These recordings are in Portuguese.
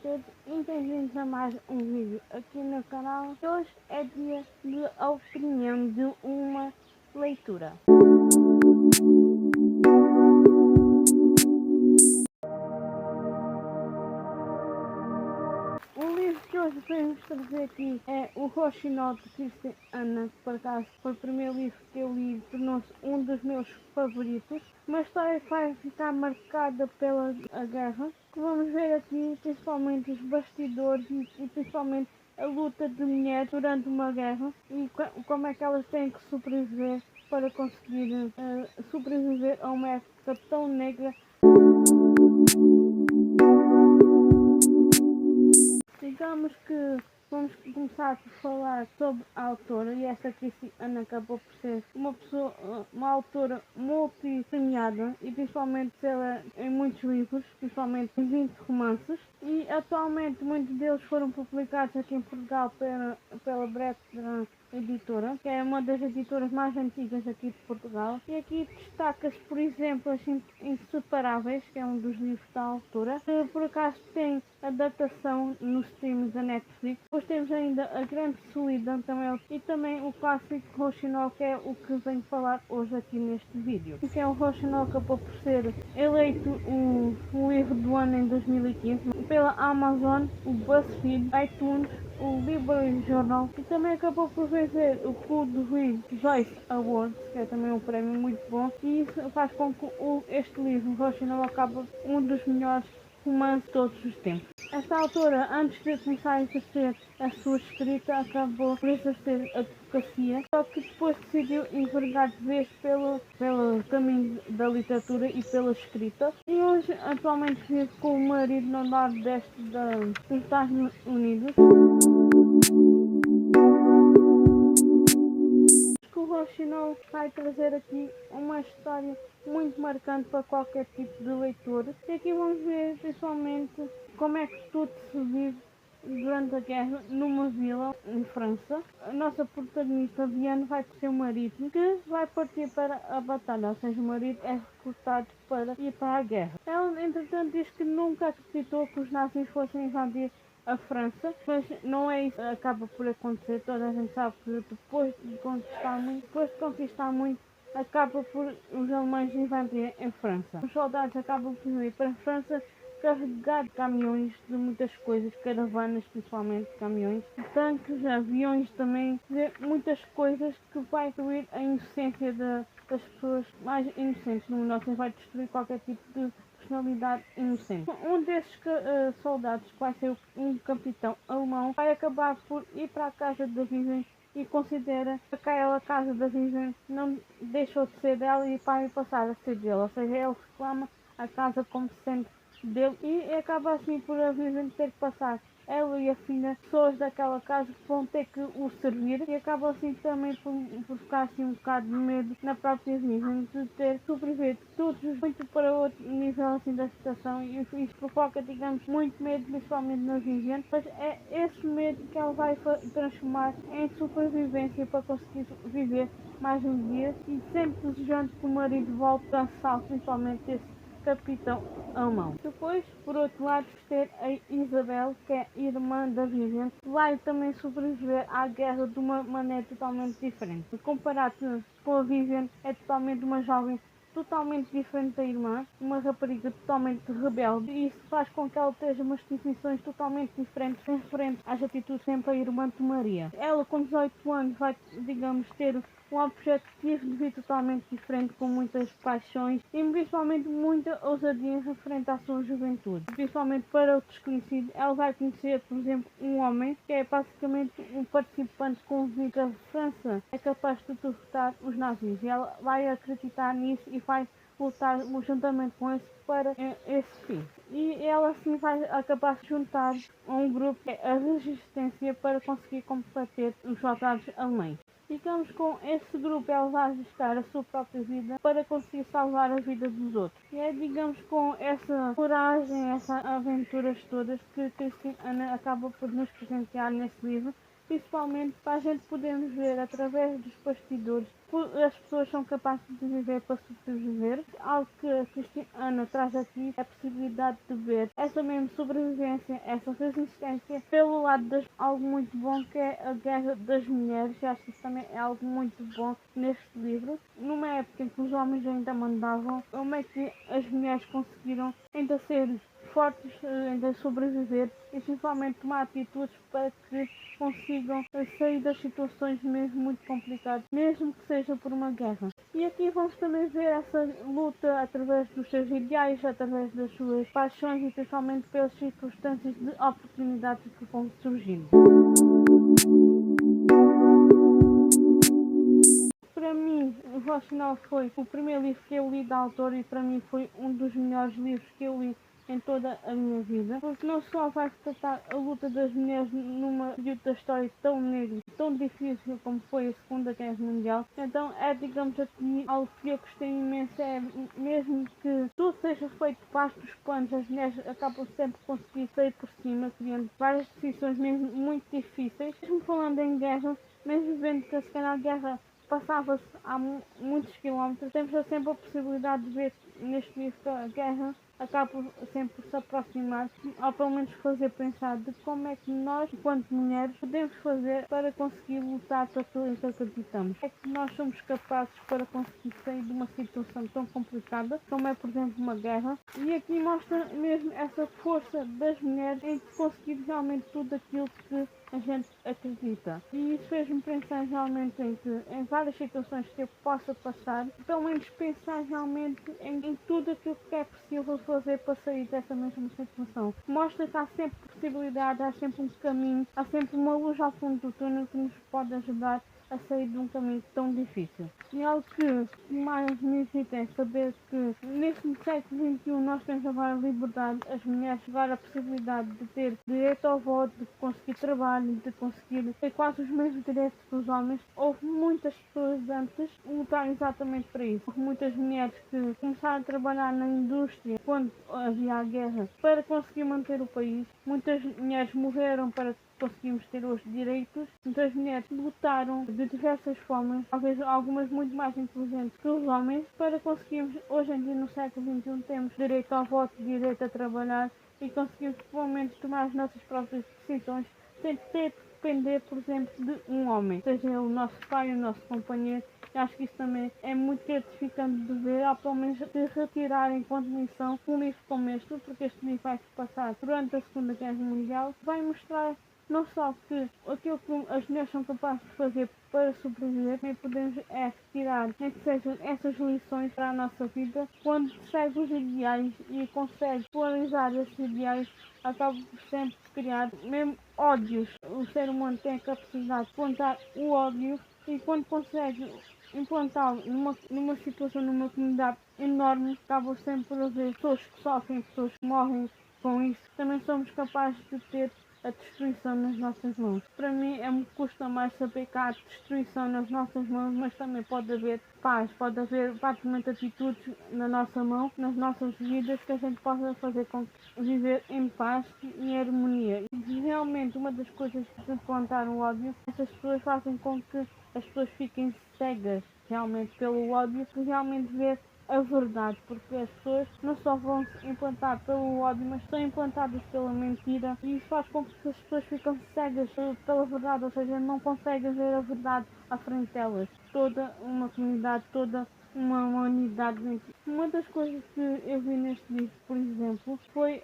todos e bem-vindos a mais um vídeo aqui no canal. Hoje é dia de opinião de uma leitura. O livro que hoje vamos trazer aqui é o Rochinol de Christian Anna, que por acaso foi o primeiro livro que eu li e tornou-se um dos meus favoritos. Uma história que vai ficar marcada pela guerra. Vamos ver aqui principalmente os bastidores e principalmente a luta de mulheres durante uma guerra e como é que elas têm que sobreviver para conseguir sobreviver a uma época tão negra. Digamos que vamos começar por falar sobre a autora, e esta Christian Anna acabou por ser uma autora multi-premiada e principalmente ela em muitos livros, principalmente em 20 romances, e atualmente muitos deles foram publicados aqui em Portugal pela Bertrand Editora, que é uma das editoras mais antigas aqui de Portugal, e aqui destaca-se, por exemplo, as Inseparáveis, que é um dos livros da autora, que por acaso tem adaptação nos streams da Netflix. Depois temos ainda A Grande Solidão e também o clássico Rochinol, que é o que venho falar hoje aqui neste vídeo. Que é o Rochinol, acabou por ser eleito o livro do ano em 2015 pela Amazon, o BuzzFeed, iTunes, o Library Journal, e também acabou por vencer o Goodreads Joyce Awards, que é também um prémio muito bom, e isso faz com que este livro, Rochinol, acabe um dos melhores romances de todos os tempos. Esta autora, antes de começar a exercer a sua escrita, acabou por exercer a advocacia, só que depois decidiu envergar de vez pelo caminho da literatura e pela escrita, e hoje atualmente vive com o marido no nordeste dos Estados Unidos. O Rochinol vai trazer aqui uma história muito marcante para qualquer tipo de leitor, e aqui vamos ver principalmente como é que tudo se vive durante a guerra numa vila em França. A nossa protagonista Viane vai ter seu marido que vai partir para a batalha, ou seja, o marido é recrutado para ir para a guerra. Ela entretanto diz que nunca acreditou que os nazis fossem invadir a França, mas não é isso que acaba por acontecer. Toda a gente sabe que depois de conquistar muito, acaba por os alemães invadirem a França. Os soldados acabam por ir para a França carregar caminhões de muitas coisas, caravanas, principalmente caminhões, tanques, aviões também, muitas coisas que vai destruir a inocência das pessoas mais inocentes no mundo, ou seja, vai destruir qualquer tipo de personalidade inocente. Um desses soldados, que vai ser um capitão alemão, vai acabar por ir para a casa da Vivian e considera que aquela casa da Vivian não deixou de ser dela e vai passar a ser dele, ou seja, ele reclama a casa como sendo dele, e acaba assim por a Vivian ter que passar ela e a filha, pessoas daquela casa, que vão ter que o servir, e acaba assim também por ficar assim um bocado de medo na própria Vivian de ter sobrevivido tudo muito para outro nível assim da situação, e isso provoca, digamos, muito medo, principalmente na Vivian, mas é esse medo que ela vai transformar em sobrevivência para conseguir viver mais um dia, e sempre desejando que o marido volte a salvo, principalmente esse capitão alemão. Depois, por outro lado, ter a Isabel, que é irmã da Vivian, que vai também sobreviver à guerra de uma maneira totalmente diferente. Comparado com a Vivian, é totalmente uma jovem totalmente diferente da irmã, uma rapariga totalmente rebelde, e isso faz com que ela tenha umas definições totalmente diferentes referente às atitudes sempre a irmã tomaria. Ela, com 18 anos, vai, digamos, ter um objetivo de vida totalmente diferente, com muitas paixões e principalmente muita ousadia referente à sua juventude. Principalmente para o desconhecido, ela vai conhecer, por exemplo, um homem que é basicamente um participante convicto que a França é capaz de derrotar os nazis, e ela vai acreditar nisso e vai lutar juntamente com esse para esse fim. E ela assim vai acabar se juntar a um grupo que é a Resistência, para conseguir combater os soldados alemães. Digamos, com esse grupo ela vai arriscar a sua própria vida para conseguir salvar a vida dos outros. E é, digamos, com essa coragem, essas aventuras todas que Christian Anna acaba por nos presentear nesse livro, principalmente para a gente podermos ver através dos bastidores. As pessoas são capazes de viver para sobreviver. Algo que a Cristiana traz aqui é a possibilidade de ver essa mesma sobrevivência, essa resistência pelo lado de algo muito bom que é a guerra das mulheres. Eu acho que isso também é algo muito bom neste livro. Numa época em que os homens ainda mandavam, como é que as mulheres conseguiram ainda ser fortes, ainda sobreviver e principalmente tomar atitudes para que consigam sair das situações mesmo muito complicadas, mesmo que seja por uma guerra. E aqui vamos também ver essa luta através dos seus ideais, através das suas paixões e principalmente pelas circunstâncias de oportunidades que vão surgindo. Para mim, o Voz Final foi o primeiro livro que eu li da autora e para mim foi um dos melhores livros que eu li em toda a minha vida, porque não só vai retratar a luta das mulheres numa período da história tão negro, tão difícil como foi a Segunda Guerra Mundial, então é, digamos aqui, algo que eu gostei imenso, é mesmo que tudo seja feito debaixo dos panos, as mulheres acabam sempre conseguir sair por cima, criando várias decisões mesmo muito difíceis, mesmo falando em guerra, mesmo vendo que se calhar a guerra passava-se há muitos quilómetros, temos sempre a possibilidade de ver neste livro que a guerra acaba sempre por se aproximar, ou pelo menos fazer pensar de como é que nós, enquanto mulheres, podemos fazer para conseguir lutar por aquilo em que acreditamos. É que nós somos capazes para conseguir sair de uma situação tão complicada, como é, por exemplo, uma guerra, e aqui mostra mesmo essa força das mulheres em conseguir realmente tudo aquilo que a gente acredita. E isso fez-me pensar realmente em várias situações que eu possa passar, pelo menos pensar realmente em tudo aquilo que é possível fazer para sair dessa mesma situação. Mostra que há sempre possibilidade, há sempre um caminho, há sempre uma luz ao fundo do túnel que nos pode ajudar a sair de um caminho tão difícil. E algo que mais me irrita é saber que neste século XXI nós temos agora a liberdade, as mulheres agora a possibilidade de ter direito ao voto, de conseguir trabalho, de conseguir ter quase os mesmos direitos que os homens. Houve muitas pessoas antes que lutaram exatamente para isso. Houve muitas mulheres que começaram a trabalhar na indústria quando havia a guerra para conseguir manter o país. Muitas mulheres morreram para conseguimos ter os direitos. Muitas mulheres lutaram de diversas formas, talvez algumas muito mais inteligentes que os homens, para conseguirmos, hoje em dia no século XXI, temos direito ao voto, direito a trabalhar e conseguimos pelo menos tomar as nossas próprias decisões sem ter que depender, por exemplo, de um homem, seja ele o nosso pai, o nosso companheiro. Eu acho que isso também é muito gratificante de ver, ou pelo menos de retirar enquanto missão um livro como este, porque este livro vai se passar durante a Segunda Guerra Mundial, vai mostrar não só que aquilo que as mulheres são capazes de fazer para sobreviver, nem podemos retirar, nem que sejam essas lições para a nossa vida, quando segue os ideais e consegue polarizar esses ideais, acaba por sempre criar mesmo ódios. O ser humano tem a capacidade de plantar o ódio e quando consegue implantá-lo numa situação, numa comunidade enorme, acaba sempre por haver pessoas que sofrem, pessoas que morrem com isso. Também somos capazes de ter a destruição nas nossas mãos. Para mim me custa mais saber que há destruição nas nossas mãos, mas também pode haver paz, pode haver praticamente atitudes na nossa mão, nas nossas vidas, que a gente possa fazer com que viver em paz e em harmonia. E realmente uma das coisas de plantar o ódio, essas pessoas fazem com que as pessoas fiquem cegas realmente pelo ódio, por realmente ver a verdade, porque as pessoas não só vão se implantar pelo ódio, mas são implantadas pela mentira e isso faz com que as pessoas ficam cegas pela verdade, ou seja, não conseguem ver a verdade à frente delas. Toda uma comunidade, toda uma humanidade. Uma das coisas que eu vi neste livro, por exemplo, foi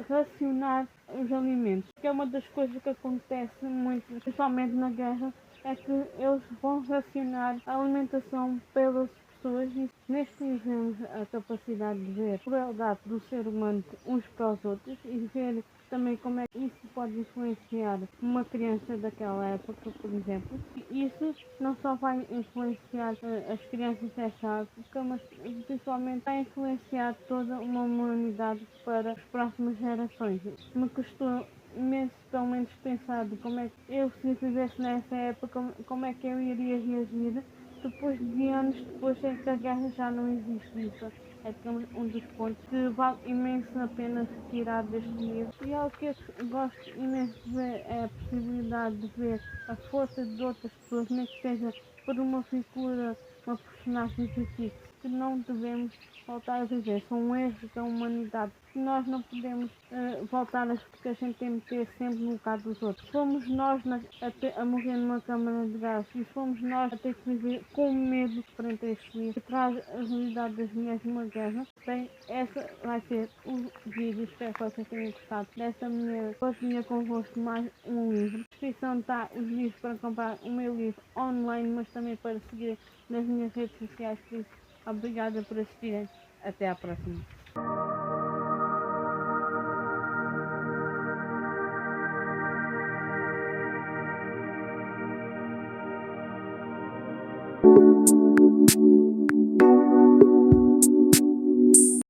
racionar os alimentos, que é uma das coisas que acontece muito, principalmente na guerra, é que eles vão racionar a alimentação pelas pessoas e neste livro vemos a capacidade de ver a crueldade do ser humano uns para os outros e ver também como é que isso pode influenciar uma criança daquela época, por exemplo. E isso não só vai influenciar as crianças dessa época, mas principalmente vai influenciar toda uma humanidade para as próximas gerações. Me custou imenso, pelo menos, pensar de como é que eu, se vivesse nessa época, como é que eu iria reagir depois de anos depois em que a guerra já não existe isso. é que um dos pontos que vale imenso a pena retirar deste livro. E algo que eu gosto imenso de ver é a possibilidade de ver a força de outras pessoas, nem que seja por uma figura, uma personagem fictícia, que não devemos voltar a viver. São erros da humanidade que nós não podemos voltar a porque a gente tem que ter sempre no lugar dos outros. Fomos nós a morrer numa câmara de gás e fomos nós a ter que viver com medo frente a este livro que traz a realidade das mulheres numa guerra. Bem, essa vai ser o vídeo. Espero que vocês tenham gostado desta minha partilha convosco mais um livro. Na descrição está os livros para comprar o meu livro online, mas também para seguir nas minhas redes sociais. Por isso, obrigada por assistirem. Até à próxima.